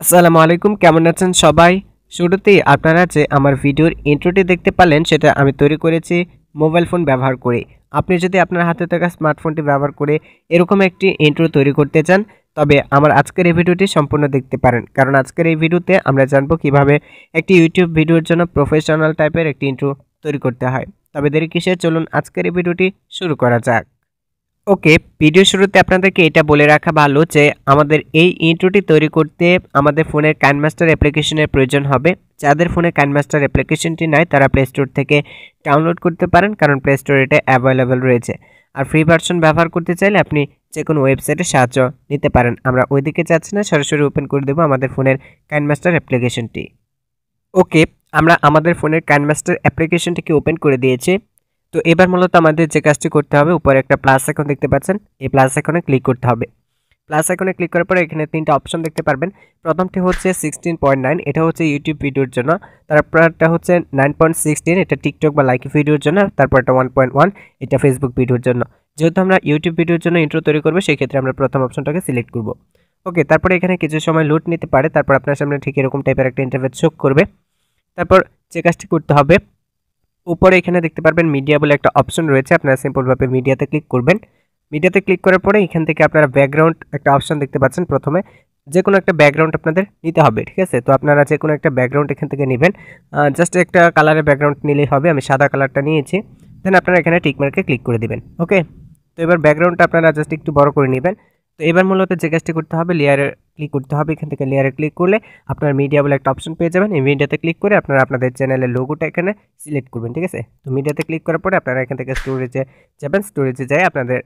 আসসালামু আলাইকুম, কেমন আছেন সবাই? শুরুতেই আপনারা যে আমার ভিডিওর ইন্ট্রোটি দেখতে পারলেন সেটা আমি তৈরি করেছি মোবাইল ফোন ব্যবহার করে। আপনি যদি আপনার হাতে থাকা স্মার্টফোনটি ব্যবহার করে এরকম একটি ইন্ট্রো তৈরি করতে চান, তবে আমার আজকের এই ভিডিওটি সম্পূর্ণ দেখতে পারেন। কারণ আজকের এই ভিডিওতে আমরা জানবো কিভাবে একটি ইউটিউব ভিডিওর জন্য প্রফেশনাল টাইপের একটি ইন্ট্রো তৈরি করতে হয়। তবে দেরি কিসের, চলুন আজকের এই ভিডিওটি শুরু করা যাক। ওকে, ভিডিও শুরুতে আপনাদেরকে এটা বলে রাখা ভালো যে আমাদের এই ইন্ট্রোটি তৈরি করতে আমাদের ফোনের কাইনমাস্টার অ্যাপ্লিকেশনের প্রয়োজন হবে। যাদের ফোনে কাইনমাস্টার অ্যাপ্লিকেশনটি নাই তারা প্লে স্টোর থেকে ডাউনলোড করতে পারেন, কারণ প্লে স্টোরে এটা অ্যাভেলেবেল রয়েছে। আর ফ্রি ভার্সন ব্যবহার করতে চাইলে আপনি যে কোনো ওয়েবসাইটে সাহায্য নিতে পারেন। আমরা ওইদিকে যাচ্ছি না, সরাসরি ওপেন করে দেবো আমাদের ফোনের কাইনমাস্টার অ্যাপ্লিকেশনটি। ওকে, আমরা আমাদের ফোনের কাইনমাস্টার অ্যাপ্লিকেশনটিকে ওপেন করে দিয়েছি। তো এবার মূলত আমাদের যে কাজটি করতে হবে, উপরে একটা প্লাস আইকন দেখতে পাচ্ছেন, এই প্লাস আইকনে ক্লিক করতে হবে। প্লাস আইকনে ক্লিক করার পরে এখানে তিনটা অপশন দেখতে পারবেন। প্রথমটি হচ্ছে 16.9, এটা হচ্ছে ইউটিউব ভিডিওর জন্য। তারপরটা হচ্ছে 9.16, এটা টিকটক বা লাইক ভিডিওর জন্য। তারপরটা 1.1, এটা ফেসবুক ভিডিওর জন্য। যেহেতু আমরা ইউটিউব ভিডিওর জন্য ইন্ট্রো তৈরি করবো, সেই ক্ষেত্রে আমরা প্রথম অপশনটাকে সিলেক্ট করব। ওকে, তারপরে এখানে কিছু সময় লোড নিতে পারে, তারপর আপনার সামনে ঠিক এরকম টাইপের একটা ইন্টারফেস শো করবে। তারপর যে কাজটি করতে হবে, উপরে এখানে দেখতে পারবেন মিডিয়া বলে একটা অপশন রয়েছে, আপনারা সিম্পলভাবে মিডিয়াতে ক্লিক করবেন। মিডিয়াতে ক্লিক করার পরে এখান থেকে আপনারা ব্যাকগ্রাউন্ড একটা অপশন দেখতে পাচ্ছেন। প্রথমে যে কোনো একটা ব্যাকগ্রাউন্ড আপনাদের নিতে হবে, ঠিক আছে? তো আপনারা যে কোনো একটা ব্যাকগ্রাউন্ড এখান থেকে নেবেন, জাস্ট একটা কালারের ব্যাকগ্রাউন্ড নিলেই হবে। আমি সাদা কালারটা নিয়েছি। দেন আপনারা এখানে টিক মার্কে ক্লিক করে দিবেন। ওকে, তো এবার ব্যাকগ্রাউন্ডটা আপনারা জাস্ট একটু বড় করে নেবেন। তো এবার মূলত যে কাজটি করতে হবে, লেয়ারে ক্লিক করতে হবে। এখান থেকে লেয়ারে ক্লিক করলে আপনার মিডিয়া বলে একটা অপশন পেয়ে যাবেন। এই মিডিয়াতে ক্লিক করে আপনারা আপনাদের চ্যানেলের লোগোটা এখানে সিলেক্ট করবেন, ঠিক আছে? তো মিডিয়াতে ক্লিক করার পরে আপনারা এখান থেকে স্টোরেজে যাবেন। স্টোরেজে যাই আপনাদের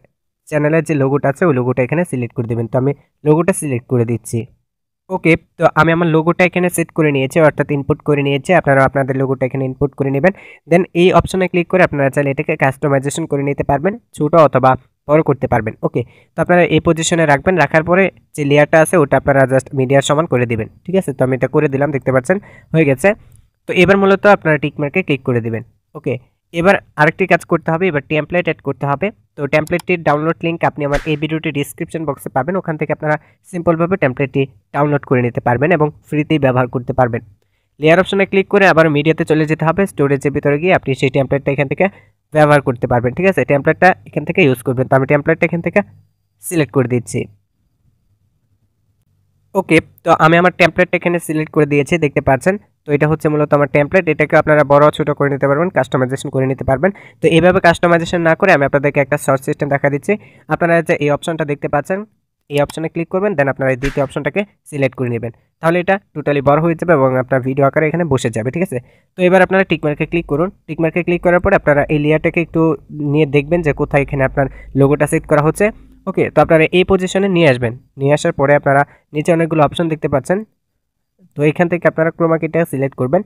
চ্যানেলের যে লোগোটা আছে ওই লোগোটা এখানে সিলেক্ট করে দেবেন। তো আমি লোগোটা সিলেক্ট করে দিচ্ছি। ওকে, তো আমি আমার লোগোটা এখানে সেট করে নিয়েছি, অর্থাৎ ইনপুট করে নিয়েছি। আপনারা আপনাদের লোগোটা এখানে ইনপুট করে নেবেন। দেন এই অপশনে ক্লিক করে আপনারা চাইলে এটাকে কাস্টমাইজেশন করে নিতে পারবেন, ছোট অথবা বড় করতে পারবেন। ওকে, তো আপনারা এই পজিশনে রাখবেন। রাখার পরে যে লেয়ারটা আছে ওটা আপনারা জাস্ট মিডিয়ার সমান করে দিবেন, ঠিক আছে? তো আমি এটা করে দিলাম, দেখতে পাচ্ছেন হয়ে গেছে। তো এবার মূলত আপনারা টিক মার্কে ক্লিক করে দিবেন। ওকে, এবার আরেকটি কাজ করতে হবে, এবার টেমপ্লেট অ্যাড করতে হবে। তো টেমপ্লেটটির ডাউনলোড লিঙ্ক আপনি আমার এই ভিডিওটি ডিসক্রিপশন বক্সে পাবেন। ওখান থেকে আপনারা সিম্পলভাবে টেমপ্লেটটি ডাউনলোড করে নিতে পারবেন এবং ফ্রিতেই ব্যবহার করতে পারবেন। লেয়ার অপশনে ক্লিক করে আবার মিডিয়াতে চলে যেতে হবে। স্টোরেজের ভিতরে গিয়ে আপনি সেই টেমপ্লেটটা এখান থেকে ব্যবহার করতে পারবেন, ঠিক আছে? টেমপ্লেটটা এখান থেকে ইউজ করবেন। তো আমি টেমপ্লেটটা এখান থেকে সিলেক্ট করে দিচ্ছি। ওকে, তো আমি আমার টেমপ্লেটটা এখানে সিলেক্ট করে দিয়েছি, দেখতে পাচ্ছেন। তো এটা হচ্ছে মূলত আমার টেমপ্লেট। এটাকে আপনারা বড় ছোট করে নিতে পারবেন, কাস্টমাইজেশন করে নিতে পারবেন। তো এইভাবে কাস্টমাইজেশন না করে আমি আপনাদেরকে একটা সার্চ সিস্টেম দেখা দিচ্ছি। আপনারা যে এই অপশনটা দেখতে পাচ্ছেন, এই অপশনে ক্লিক করবেন। দেন আপনারা এই দ্বিতীয় অপশনটাকে সিলেক্ট করে নেবেন। তাহলে এটা টোটালি বড় হয়ে যাবে এবং আপনার ভিডিও আকারে এখানে বসে যাবে, ঠিক আছে? তো এবার আপনারা টিকমার্কে ক্লিক করুন। টিকমার্কে ক্লিক করার পরে আপনারা এই লেয়ারটাকে একটু নিয়ে দেখবেন যে কোথায় এখানে আপনার লোগোটা সেট করা হচ্ছে। ওকে, তো আপনারা এই পজিশনে নিয়ে আসবেন। নিয়ে আসার পরে আপনারা নিচে অনেকগুলো অপশন দেখতে পাচ্ছেন। তো এখান থেকে আপনারা ক্রোমাকিটা সিলেক্ট করবেন।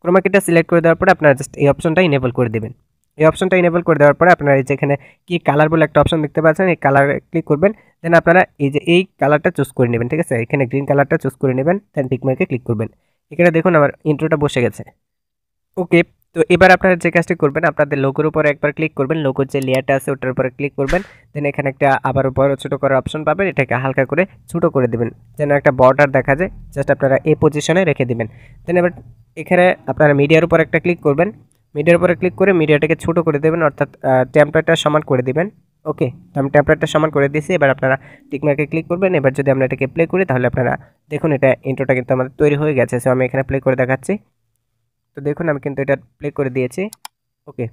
ক্রোমাকিটা সিলেক্ট করে দেওয়ার পরে আপনারা জাস্ট এই অপশনটা ইনেবল করে দেবেন। এই অপশনটা ইনেবল করে দেওয়ার পরে আপনারা এই যে এখানে কি কালার বলে একটা অপশন দেখতে পাচ্ছেন, এই কালারে ক্লিক করবেন। দেন আপনারা এই যে এই কালারটা চুজ করে নেবেন, ঠিক আছে? এখানে গ্রিন কালারটা চুজ করে নেবেন। দেন টিক মার্কে ক্লিক করবেন। এখানে দেখুন আমার ইন্ট্রোটা বসে গেছে। ওকে, তো এবার আপনারা যে কাজটি করবেন, আপনাদের লোগোর উপরে একবার ক্লিক করবেন। লোগোর যে লেয়ারটা আছে ওটার উপরে ক্লিক করবেন। দেন এখানে একটা আবার বড় ছোট করার অপশন পাবেন, এটাকে হালকা করে ছোট করে দেবেন যেন একটা বর্ডার দেখা যায়। জাস্ট আপনারা এই পজিশনে রেখে দিবেন। দেন এবার এখানে আপনারা মিডিয়ার উপর একটা ক্লিক করবেন। মিডিয়ার উপরে ক্লিক করে মিডিয়াটাকে ছোট করে দেবেন, অর্থাৎ টেম্পারেচার সমান করে দিবেন। ওকে, তো আমি টেম্পারেচার সমান করে দিয়েছি। এবার আপনারা টিকমার্কে ক্লিক করবেন। এবার যদি আমরা এটাকে প্লে করি তাহলে আপনারা দেখুন এটা ইন্ট্রোটা কিন্তু আমাদের তৈরি হয়ে গেছে। সো আমি এখানে প্লে করে দেখাচ্ছি। তো দেখুন আমি কিন্তু এটা প্লে করে দিয়েছি। ওকে,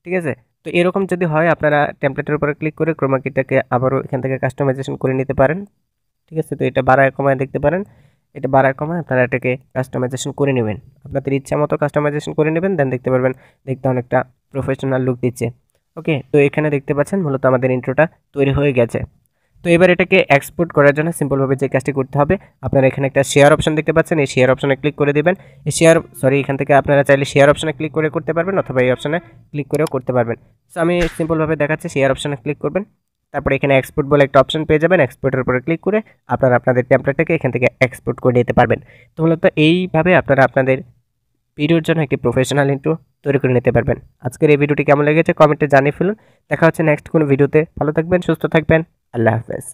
ঠিক আছে? তো এরকম যদি হয় আপনারা টেমপ্লেটের উপরে ক্লিক করে ক্রোমাকিটাকে আবারও এখান থেকে কাস্টমাইজেশন করে নিতে পারেন, ঠিক আছে? তো এটা বাড়ায় কমায় দেখতে পারেন, এটা বাড়ায় কমায় আপনারা এটাকে কাস্টমাইজেশন করে নেবেন। আপনাদের ইচ্ছা মতো কাস্টমাইজেশন করে নেবেন। দেন দেখতে পারবেন দেখতে অনেকটা প্রফেশনাল লুক দিচ্ছে। ওকে, তো এখানে দেখতে পাচ্ছেন মূলত আমাদের ইন্ট্রোটা তৈরি হয়ে গেছে। তো এবার এটাকে এক্সপোর্ট করার জন্য সিম্পলভাবে যে কাজটি করতে হবে, আপনারা এখানে একটা শেয়ার অপশন দেখতে পাচ্ছেন, এই শেয়ার অপশনে ক্লিক করে দেবেন। এই এখান থেকে আপনারা চাইলে শেয়ার অপশনে ক্লিক করে করতে পারবেন অথবা এই অপশনে ক্লিক করেও করতে পারবেন। সো আমি সিম্পলভাবে দেখাচ্ছি, শেয়ার অপশনে ক্লিক করবেন। তারপরে এখানে এক্সপোর্ট বলে একটা অপশন পেয়ে যাবেন। এক্সপোর্টের উপরে ক্লিক করে আপনারা আপনাদের টেমপ্লেটটাকে এখান থেকে এক্সপোর্ট করে নিতে পারবেন। তো মূলত এইভাবে আপনারা আপনাদের ভিডিওর জন্য একটি প্রফেশনাল ইন্ট্রো তৈরি করে নিতে পারবেন। আজকের এই ভিডিওটি কেমন লেগেছে কমেন্টে জানিয়ে ফেলুন। দেখা হচ্ছে নেক্সট কোনো ভিডিওতে। ভালো থাকবেন, সুস্থ থাকবেন। আল্লাহ হাফেজ।